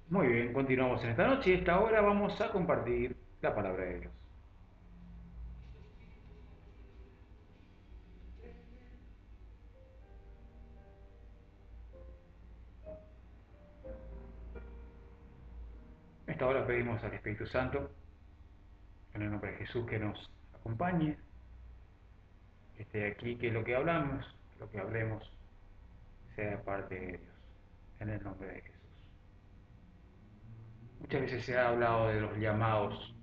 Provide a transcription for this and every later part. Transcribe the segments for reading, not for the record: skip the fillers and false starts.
Muy bien, continuamos en esta noche y esta hora vamos a compartir la palabra de Dios. En esta hora pedimos al Espíritu Santo, en el nombre de Jesús, que nos acompañe, que esté aquí, que lo que hablamos, lo que hablemos, sea de parte de Dios, en el nombre de Jesús. Muchas veces se ha hablado de los llamados,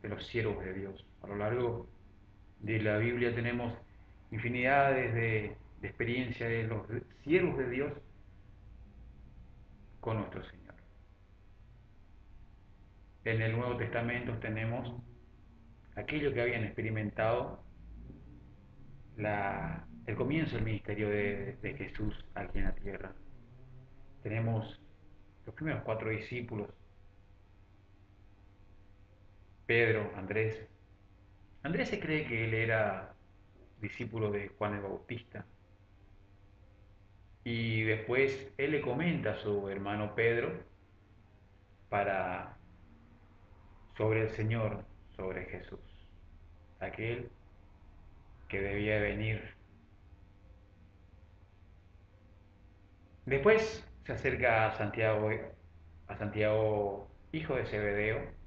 de los siervos de Dios. A lo largo de la Biblia tenemos infinidades de experiencia de los siervos de Dios con nuestro Señor. En el Nuevo Testamento tenemos aquello que habían experimentado el comienzo del ministerio de Jesús aquí en la tierra. Tenemos los primeros cuatro discípulos, Pedro, Andrés. Andrés se cree que él era discípulo de Juan el Bautista y después él le comenta a su hermano Pedro para sobre el Señor, sobre Jesús, aquel que debía venir. Después se acerca a Santiago, hijo de Zebedeo,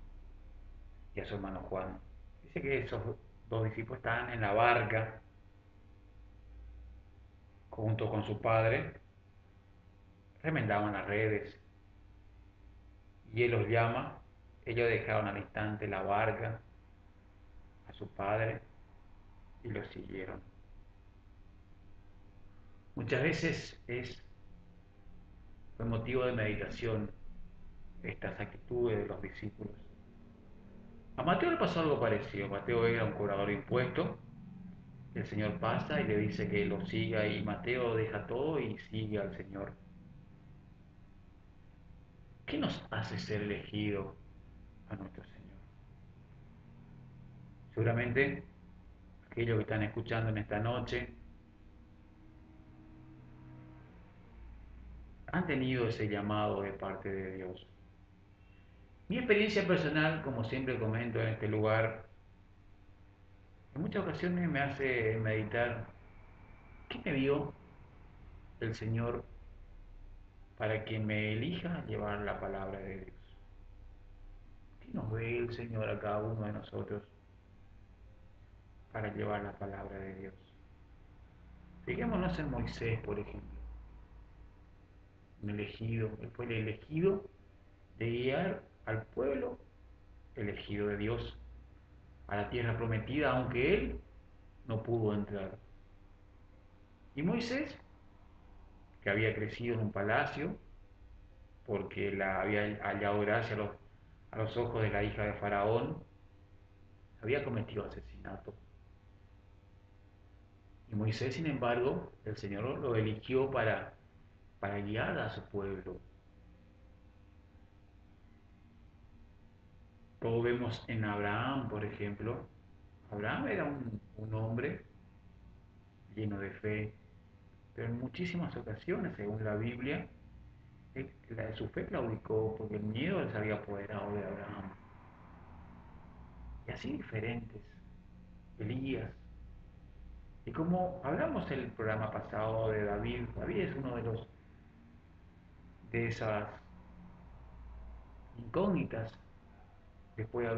y a su hermano Juan. Dice que esos dos discípulos estaban en la barca junto con su padre, remendaban las redes y él los llama. Ellos dejaron al instante la barca a su padre y lo siguieron. Muchas veces fue motivo de meditación estas actitudes de los discípulos. A Mateo le pasó algo parecido. Mateo era un cobrador de impuestos. El Señor pasa y le dice que lo siga y Mateo deja todo y sigue al Señor. ¿Qué nos hace ser elegidos a nuestro Señor? Seguramente aquellos que están escuchando en esta noche han tenido ese llamado de parte de Dios. Mi experiencia personal, como siempre comento en este lugar, en muchas ocasiones me hace meditar qué me dio el Señor para que me elija llevar la palabra de Dios. ¿Qué nos ve el Señor a cada uno de nosotros para llevar la palabra de Dios? Fijémonos en Moisés, por ejemplo, un elegido, él fue el elegido de guiar al pueblo elegido de Dios a la tierra prometida, aunque él no pudo entrar. Y Moisés, que había crecido en un palacio, porque la había hallado gracia a los ojos de la hija de Faraón, había cometido asesinato. Y Moisés, sin embargo, el Señor lo eligió para guiar a su pueblo. Como vemos en Abraham, por ejemplo, Abraham era un hombre lleno de fe, pero en muchísimas ocasiones, según la Biblia, su fe claudicó porque el miedo se había apoderado de Abraham. Y así diferentes. Elías. Y como hablamos en el programa pasado de David, David es uno de esas incógnitas después de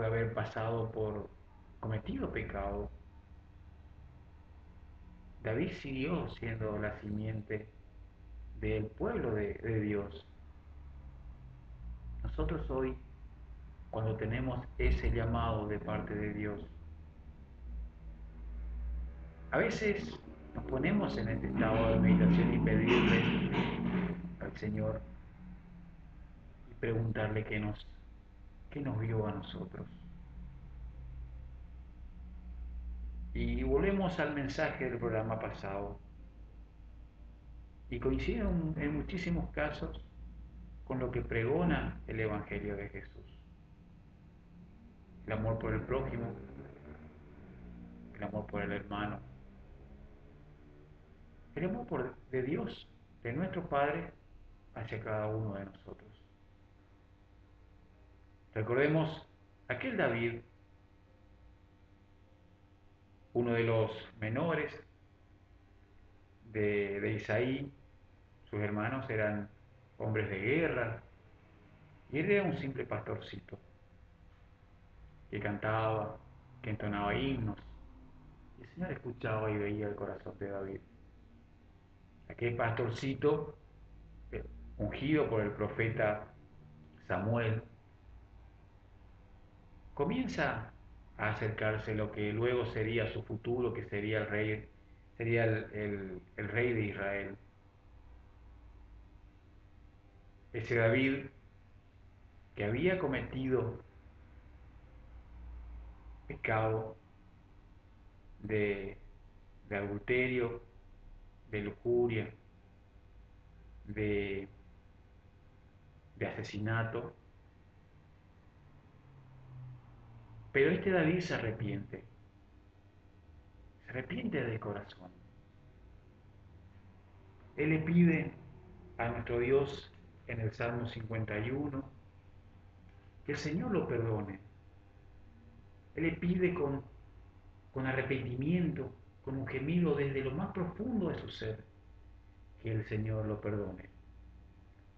haber pasado por cometido pecado. David siguió siendo la simiente del pueblo de Dios. Nosotros hoy, cuando tenemos ese llamado de parte de Dios, a veces nos ponemos en este estado de meditación y pedirle al Señor y preguntarle qué nos vio a nosotros. Y volvemos al mensaje del programa pasado y coincide en muchísimos casos con lo que pregona el Evangelio de Jesús. El amor por el prójimo, el amor por el hermano, el amor de Dios. de nuestro Padre hacia cada uno de nosotros. Recordemos aquel David, uno de los menores de Isaí. Sus hermanos eran hombres de guerra y él era un simple pastorcito que cantaba, que entonaba himnos. Y el Señor escuchaba y veía el corazón de David. Aquel pastorcito, ungido por el profeta Samuel, comienza a acercarse lo que luego sería su futuro, que sería el rey, sería el rey de Israel. Ese David que había cometido pecado de, de adulterio, de lujuria, de, de asesinato. Pero este David se arrepiente de corazón. Él le pide a nuestro Dios en el Salmo 51 que el Señor lo perdone. Él le pide con arrepentimiento, con un gemido desde lo más profundo de su ser, que el Señor lo perdone.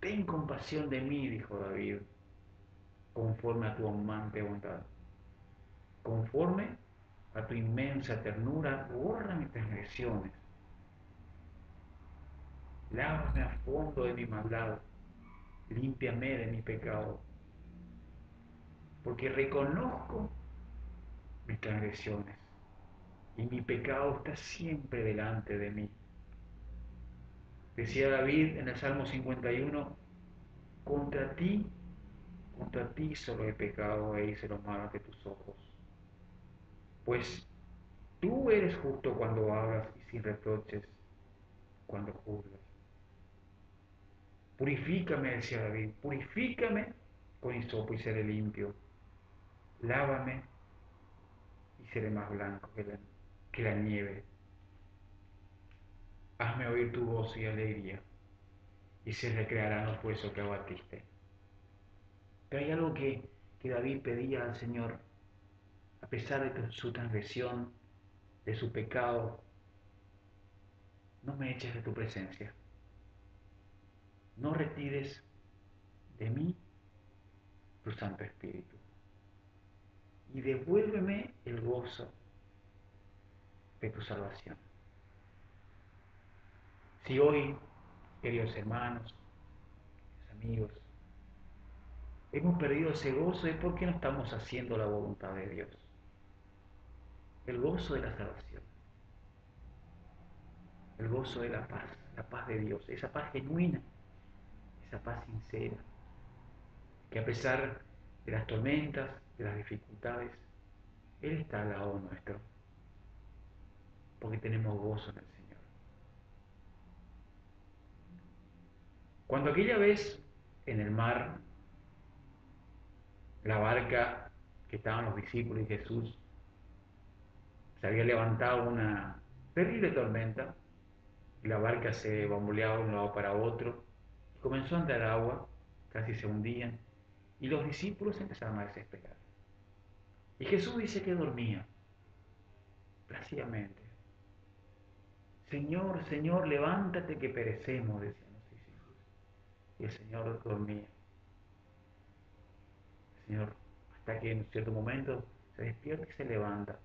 Ten compasión de mí, dijo David, conforme a tu amante bondad. Conforme a tu inmensa ternura, borra mis transgresiones. Lávame a fondo de mi maldad, límpiame de mi pecado, porque reconozco mis transgresiones y mi pecado está siempre delante de mí. Decía David en el Salmo 51, contra ti solo he pecado e hice lo malo ante tus ojos. Pues tú eres justo cuando hablas y sin reproches cuando juzgas. Purifícame, decía David, purifícame con hisopo y seré limpio. Lávame y seré más blanco que la nieve. Hazme oír tu voz y alegría, y se recrearán los huesos que abatiste. Pero hay algo que David pedía al Señor, a pesar de su transgresión, de su pecado: no me eches de tu presencia, no retires de mí tu Santo Espíritu, y devuélveme el gozo de tu salvación. Si hoy, queridos hermanos, amigos, hemos perdido ese gozo, es porque no estamos haciendo la voluntad de Dios. El gozo de la salvación, el gozo de la paz de Dios, esa paz genuina, esa paz sincera, que a pesar de las tormentas, de las dificultades, Él está al lado nuestro, porque tenemos gozo en el Señor. Cuando aquella vez en el mar, la barca que estaban los discípulos y Jesús, se había levantado una terrible tormenta, y la barca se bamboleaba de un lado para otro, y comenzó a entrar agua, casi se hundían, y los discípulos empezaron a desesperar. Y Jesús dice que dormía, plácidamente. Señor, Señor, levántate que perecemos, decían los discípulos. Y el Señor dormía. El Señor, hasta que en cierto momento se despierta y se levanta.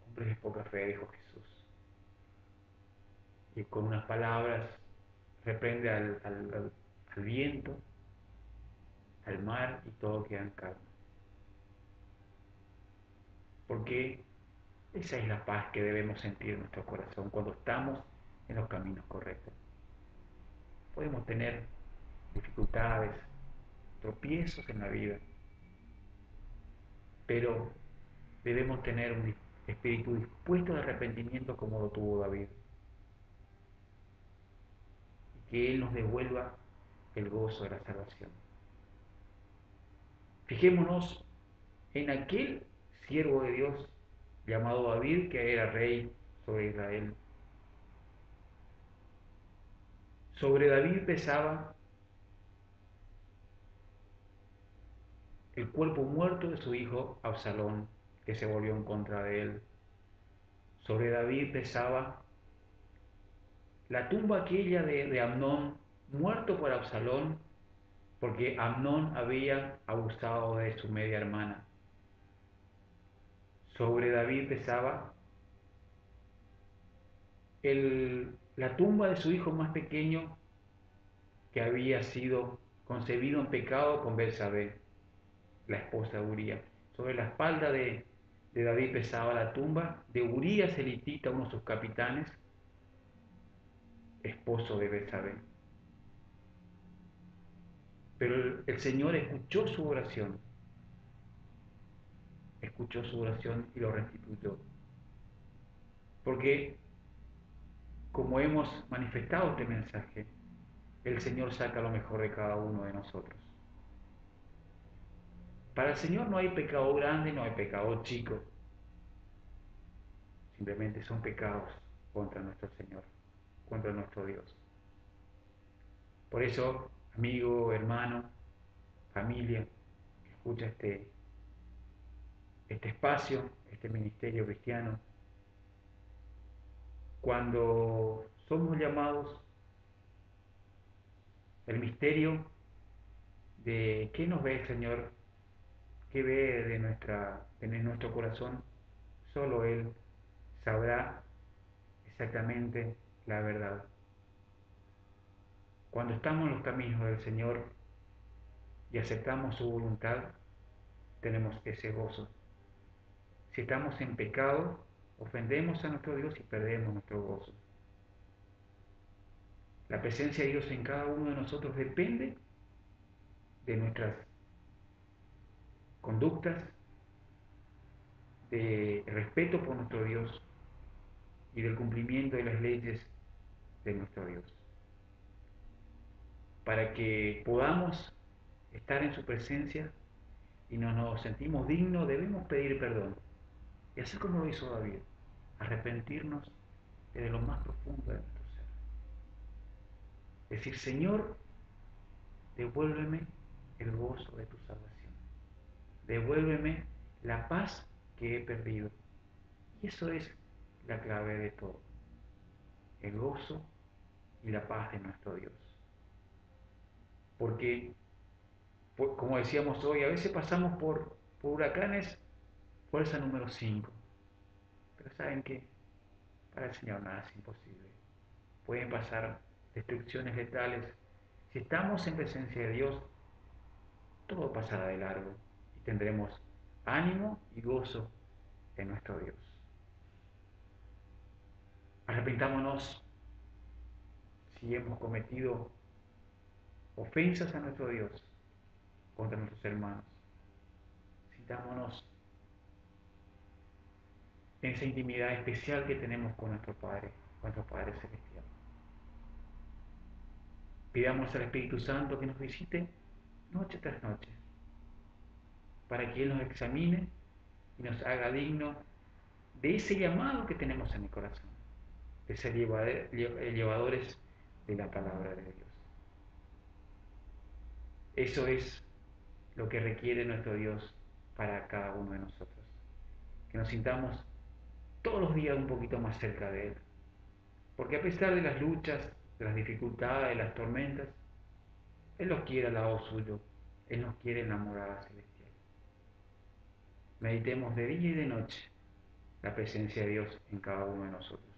Hombres de poca fe, dijo Jesús. Y con unas palabras reprende al viento, al mar, y todo queda en calma. Porque esa es la paz que debemos sentir en nuestro corazón cuando estamos en los caminos correctos. Podemos tener dificultades, tropiezos en la vida, pero debemos tener un espíritu dispuesto de arrepentimiento como lo tuvo David, y que Él nos devuelva el gozo de la salvación. Fijémonos en aquel siervo de Dios llamado David, que era rey sobre Israel. Sobre David pesaba el cuerpo muerto de su hijo Absalón, que se volvió en contra de él. Sobre David pesaba la tumba aquella de Amnón, muerto por Absalón, porque Amnón había abusado de su media hermana. Sobre David pesaba la tumba de su hijo más pequeño, que había sido concebido en pecado con Betsabé, la esposa de Uría. Sobre la espalda de David pesaba la tumba de Urías elitita, uno de sus capitanes, esposo de Betsabé. Pero el Señor escuchó su oración y lo restituyó. Porque, como hemos manifestado este mensaje, el Señor saca lo mejor de cada uno de nosotros. Para el Señor no hay pecado grande, no hay pecado chico. Simplemente son pecados contra nuestro Señor, contra nuestro Dios. Por eso, amigo, hermano, familia, que escucha este espacio, este ministerio cristiano, cuando somos llamados, el misterio de qué nos ve el Señor, qué ve de nuestro corazón, solo Él sabrá exactamente la verdad. Cuando estamos en los caminos del Señor y aceptamos su voluntad, tenemos ese gozo. Si estamos en pecado, ofendemos a nuestro Dios y perdemos nuestro gozo. La presencia de Dios en cada uno de nosotros depende de nuestras conductas, de respeto por nuestro Dios y del cumplimiento de las leyes de nuestro Dios. Para que podamos estar en su presencia y no nos sentimos dignos, debemos pedir perdón. Y así como lo hizo David, arrepentirnos desde lo más profundo de nuestro ser. Decir, Señor, devuélveme el gozo de tu salvación. Devuélveme la paz que he perdido. Y eso es la clave de todo. El gozo y la paz de nuestro Dios. Porque, como decíamos hoy, a veces pasamos por huracanes, fuerza número 5. Pero ¿saben qué? Para el Señor nada es imposible. Pueden pasar destrucciones letales. Si estamos en presencia de Dios, todo pasará de largo y tendremos ánimo y gozo en nuestro Dios. Arrepentámonos si hemos cometido ofensas a nuestro Dios contra nuestros hermanos. Sintámonos en esa intimidad especial que tenemos con nuestro Padre Celestial. Pidamos al Espíritu Santo que nos visite noche tras noche, para que Él nos examine y nos haga dignos de ese llamado que tenemos en el corazón, de ser llevadores de la palabra de Dios. Eso es lo que requiere nuestro Dios para cada uno de nosotros. Que nos sintamos todos los días un poquito más cerca de Él. Porque a pesar de las luchas, de las dificultades, de las tormentas, Él nos quiere al lado suyo. Él nos quiere en la morada celestial. Meditemos de día y de noche la presencia de Dios en cada uno de nosotros.